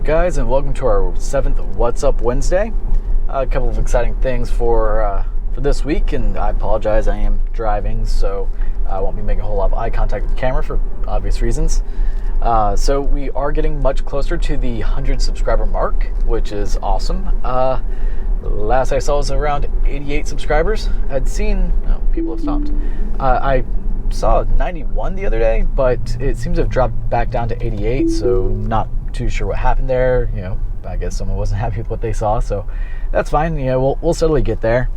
guys, and welcome to our 7th What's Up Wednesday. A couple of exciting things for this week, and I apologize, I am driving, so I won't be making a whole lot of eye contact with the camera for obvious reasons. So we are getting much closer to the 100 subscriber mark, which is awesome. Last I saw was around 88 subscribers. I'd seen, people have stopped. I saw 91 the other day, but it seems to have dropped back down to 88, so not too sure what happened there. I guess someone wasn't happy with what they saw, so that's fine. We'll steadily get there.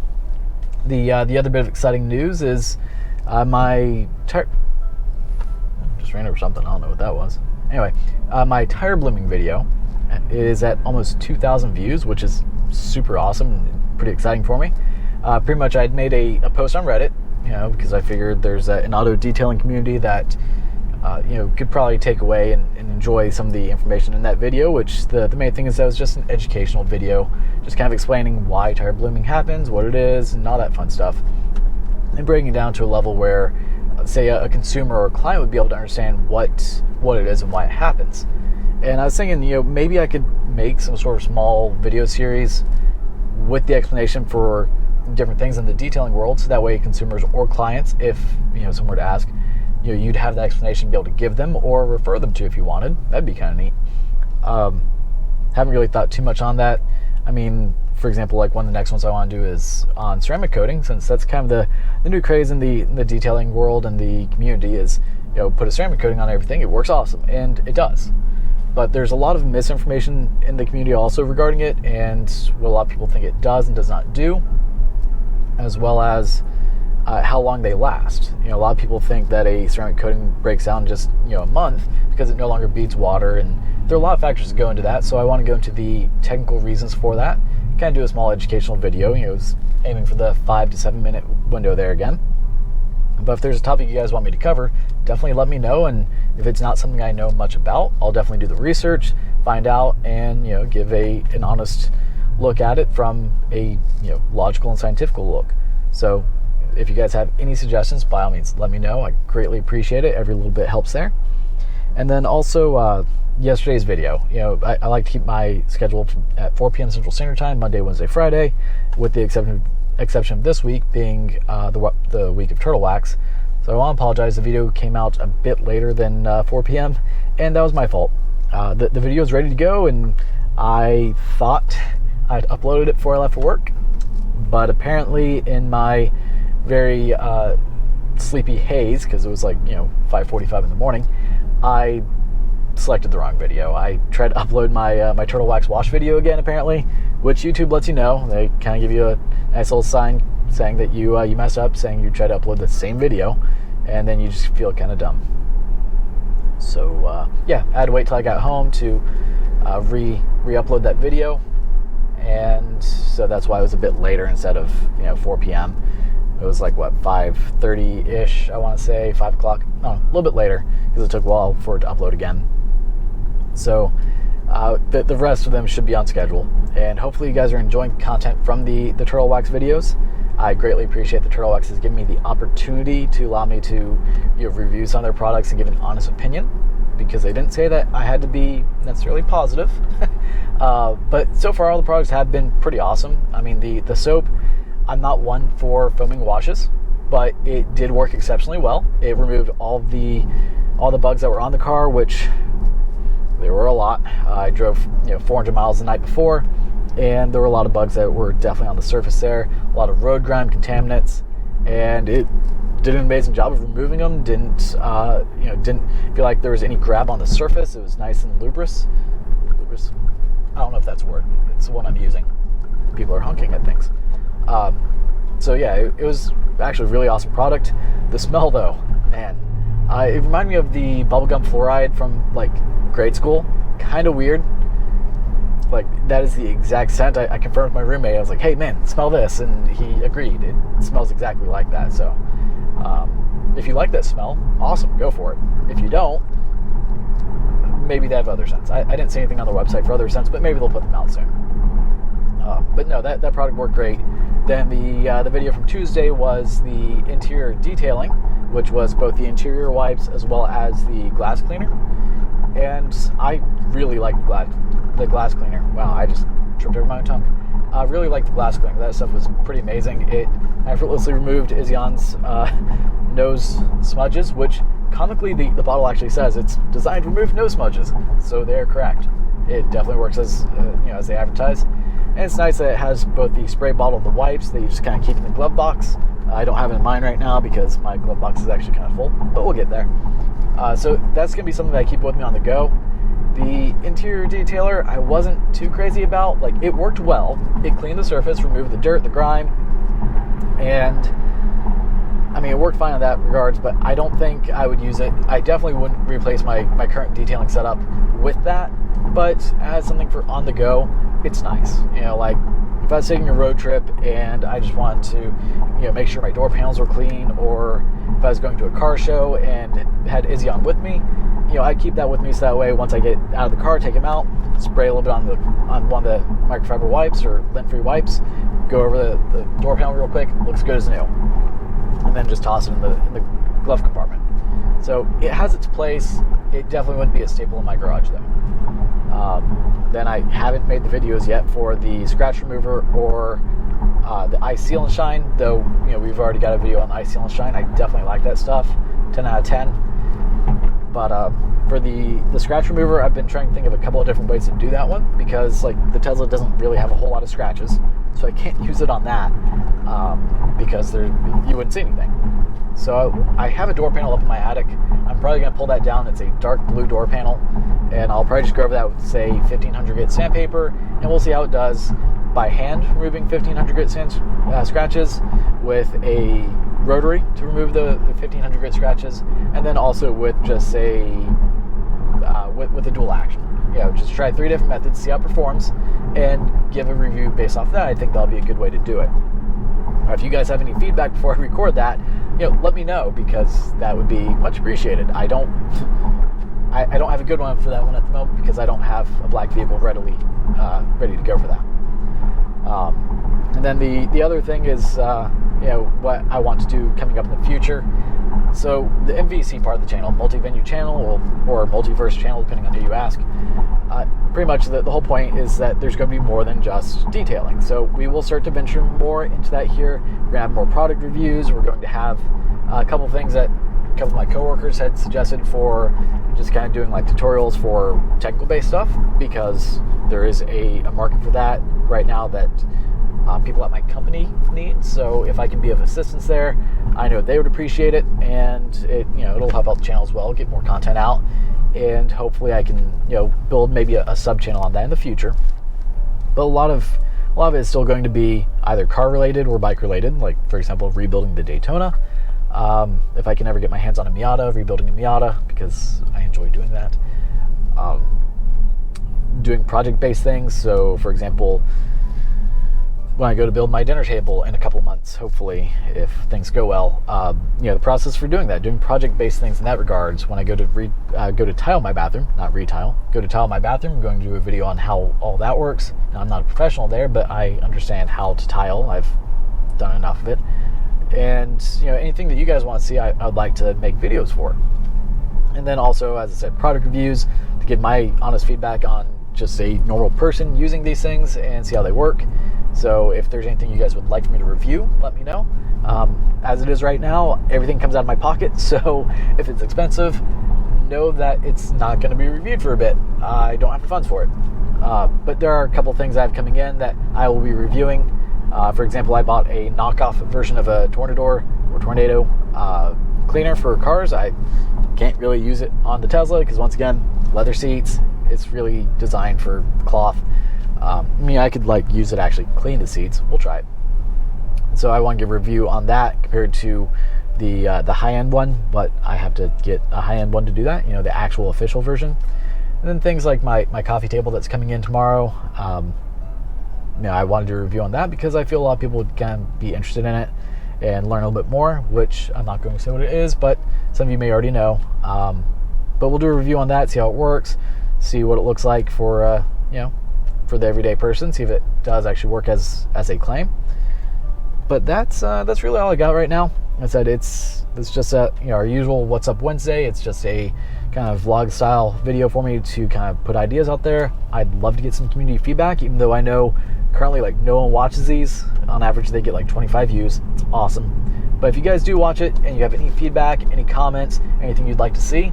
The other bit of exciting news is my tire just ran over something. I don't know what that was. Anyway, my tire blooming video is at almost 2,000 views, which is super awesome and pretty exciting for me. Pretty much, I'd made a post on Reddit, because I figured there's an auto detailing community that could probably take away and enjoy some of the information in that video, which the main thing is that was just an educational video, just kind of explaining why tire blooming happens, what it is, and all that fun stuff, and breaking it down to a level where, say, a consumer or a client would be able to understand what it is and why it happens. And I was thinking, maybe I could make some sort of small video series with the explanation for different things in the detailing world, so that way consumers or clients, if someone were to ask, you'd have that explanation to be able to give them or refer them to if you wanted. That'd be kind of neat. Haven't really thought too much on that. I mean, for example, like one of the next ones I want to do is on ceramic coating, since that's kind of the new craze in the detailing world and the community is, put a ceramic coating on everything. It works awesome, and it does. But there's a lot of misinformation in the community also regarding it, and what a lot of people think it does and does not do, as well as how long they last. A lot of people think that a ceramic coating breaks down in just a month because it no longer beads water, and there are a lot of factors that go into that. So I want to go into the technical reasons for that. Kind of do a small educational video. Aiming for the 5 to 7 minute window there again. But if there's a topic you guys want me to cover, definitely let me know. And if it's not something I know much about, I'll definitely do the research, find out, and give an honest look at it from a logical and scientific look. So if you guys have any suggestions, by all means, let me know. I greatly appreciate it. Every little bit helps there. And then also yesterday's video. I like to keep my schedule at 4 p.m. Central Standard Time, Monday, Wednesday, Friday, with the exception of this week being the week of Turtle Wax. So I want to apologize. The video came out a bit later than 4 p.m., and that was my fault. The video is ready to go, and I thought I'd uploaded it before I left for work, but apparently in my very sleepy haze, because it was like 5:45 in the morning, I selected the wrong video. I tried to upload my Turtle Wax wash video again, apparently, which YouTube lets you know. They kind of give you a nice little sign saying that you messed up, saying you tried to upload the same video, and then you just feel kind of dumb. So I had to wait till I got home to re-upload that video, and so that's why it was a bit later instead of 4 p.m. It was like, 5:30-ish, I want to say, 5 o'clock. No, a little bit later, because it took a while for it to upload again. So the rest of them should be on schedule. And hopefully you guys are enjoying content from the Turtle Wax videos. I greatly appreciate the Turtle Wax has given me the opportunity to allow me to review some of their products and give an honest opinion, because they didn't say that I had to be necessarily positive. But so far all the products have been pretty awesome. I mean, the soap, I'm not one for foaming washes, but it did work exceptionally well. It removed all the bugs that were on the car, which there were a lot. I drove 400 miles the night before, and there were a lot of bugs that were definitely on the surface there. A lot of road grime, contaminants, and it did an amazing job of removing them. Didn't feel like there was any grab on the surface. It was nice and lubrous. I don't know if that's a word. It's the one I'm using. People are honking at things. It was actually a really awesome product. The smell, though, man, it reminded me of the bubblegum fluoride from grade school. Kind of weird. That is the exact scent. I confirmed with my roommate. I was like, hey man, smell this, and he agreed. It smells exactly like that. So if you like that smell, awesome, go for it. If you don't, maybe they have other scents. I didn't see anything on their website for other scents, but maybe they'll put them out soon. But no, that product worked great. Then the video from Tuesday was the interior detailing, which was both the interior wipes as well as the glass cleaner. And I really like the glass cleaner. Wow, I just tripped over my own tongue. I really like the glass cleaner. That stuff was pretty amazing. It effortlessly removed Izion's nose smudges, which comically the bottle actually says it's designed to remove nose smudges. So they're correct. It definitely works as they advertise. And it's nice that it has both the spray bottle and the wipes that you just kind of keep in the glove box. I don't have it in mine right now because my glove box is actually kind of full, but we'll get there. So that's going to be something that I keep with me on the go. The interior detailer, I wasn't too crazy about. Like, it worked well. It cleaned the surface, removed the dirt, the grime, and I mean, it worked fine in that regards, but I don't think I would use it. I definitely wouldn't replace my current detailing setup with that, but as something for on the go, it's nice. Like if I was taking a road trip and I just wanted to, make sure my door panels were clean, or if I was going to a car show and had Izion with me, I'd keep that with me so that way once I get out of the car, take him out, spray a little bit on one of the microfiber wipes or lint-free wipes, go over the door panel real quick, looks good as new, and then just toss it in the glove compartment. So it has its place. It definitely wouldn't be a staple in my garage though. Then I haven't made the videos yet for the scratch remover or the Ice Seal and Shine, though we've already got a video on Ice Seal and Shine. I definitely like that stuff, 10 out of 10. But for the scratch remover, I've been trying to think of a couple of different ways to do that one, because like the Tesla doesn't really have a whole lot of scratches, so I can't use it on that because you wouldn't see anything. So I have a door panel up in my attic. I'm probably going to pull that down. It's a dark blue door panel, and I'll probably just go over that with, say, 1500 grit sandpaper, and we'll see how it does by hand, removing 1500 grit scratches with a rotary to remove the 1500 grit scratches, and then also with just with a dual action. Just try 3 different methods, see how it performs, and give a review based off that. I think that'll be a good way to do it. If you guys have any feedback before I record that, let me know, because that would be much appreciated. I don't have a good one for that one at the moment because I don't have a black vehicle ready to go for that. And then the other thing is what I want to do coming up in the future. So the MVC part of the channel, multi-venue channel or multiverse channel, depending on who you ask, pretty much the whole point is that there's going to be more than just detailing. So we will start to venture more into that here. We're going to have more product reviews. We're going to have a couple of things that a couple of my coworkers had suggested for just kind of doing like tutorials for technical based stuff, because there is a market for that right now that people at my company need. So if I can be of assistance there, I know they would appreciate it, and it'll help out the channel as well, get more content out, and hopefully I can build maybe a sub channel on that in the future. But a lot of it is still going to be either car related or bike related, like for example rebuilding the Daytona. If I can ever get my hands on a Miata, rebuilding a Miata, because I enjoy doing that. Doing project based things, so for example, when I go to build my dinner table in a couple of months, hopefully, if things go well, the process for doing that, doing project-based things in that regards. When I go to tile my bathroom, not retile, go to tile my bathroom, I'm going to do a video on how all that works. Now, I'm not a professional there, but I understand how to tile. I've done enough of it. And, anything that you guys want to see, I'd like to make videos for. And then also, as I said, product reviews, to give my honest feedback on just a normal person using these things and see how they work. So if there's anything you guys would like for me to review, let me know. As it is right now, everything comes out of my pocket, so if it's expensive, know that it's not going to be reviewed for a bit. I don't have the funds for it. But there are a couple things I have coming in that I will be reviewing. For example, I bought a knockoff version of a Tornado cleaner for cars. I can't really use it on the Tesla because, once again, leather seats. It's really designed for cloth. I could use it to actually clean the seats. We'll try it. So I want to give a review on that compared to the high-end one, but I have to get a high-end one to do that, the actual official version. And then things like my coffee table that's coming in tomorrow. I wanted to review on that because I feel a lot of people would kind of be interested in it and learn a little bit more, which I'm not going to say what it is, but some of you may already know. But we'll do a review on that, see how it works, see what it looks like for for the everyday person, see if it does actually work as they claim. But that's really all I got right now. I said it's just our usual What's Up Wednesday. It's just a kind of vlog style video for me to kind of put ideas out there. I'd love to get some community feedback, even though I know currently like no one watches these. On average they get like 25 views. It's awesome. But if you guys do watch it and you have any feedback, any comments, anything you'd like to see,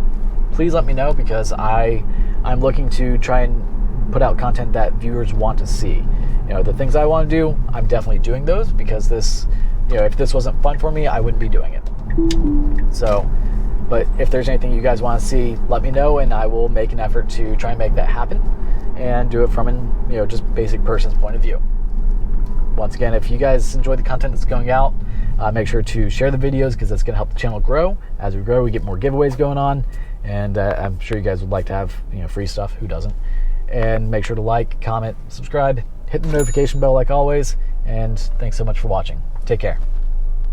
please let me know, because I'm looking to try and put out content that viewers want to see. The things I want to do, I'm definitely doing those, because this, if this wasn't fun for me, I wouldn't be doing it. So, but if there's anything you guys want to see, let me know, and I will make an effort to try and make that happen and do it from an, just basic person's point of view. Once again, if you guys enjoy the content that's going out, make sure to share the videos, because that's going to help the channel grow. As we grow, we get more giveaways going on, and I'm sure you guys would like to have free stuff. Who doesn't? And make sure to like, comment, subscribe, hit the notification bell like always, and thanks so much for watching. Take care.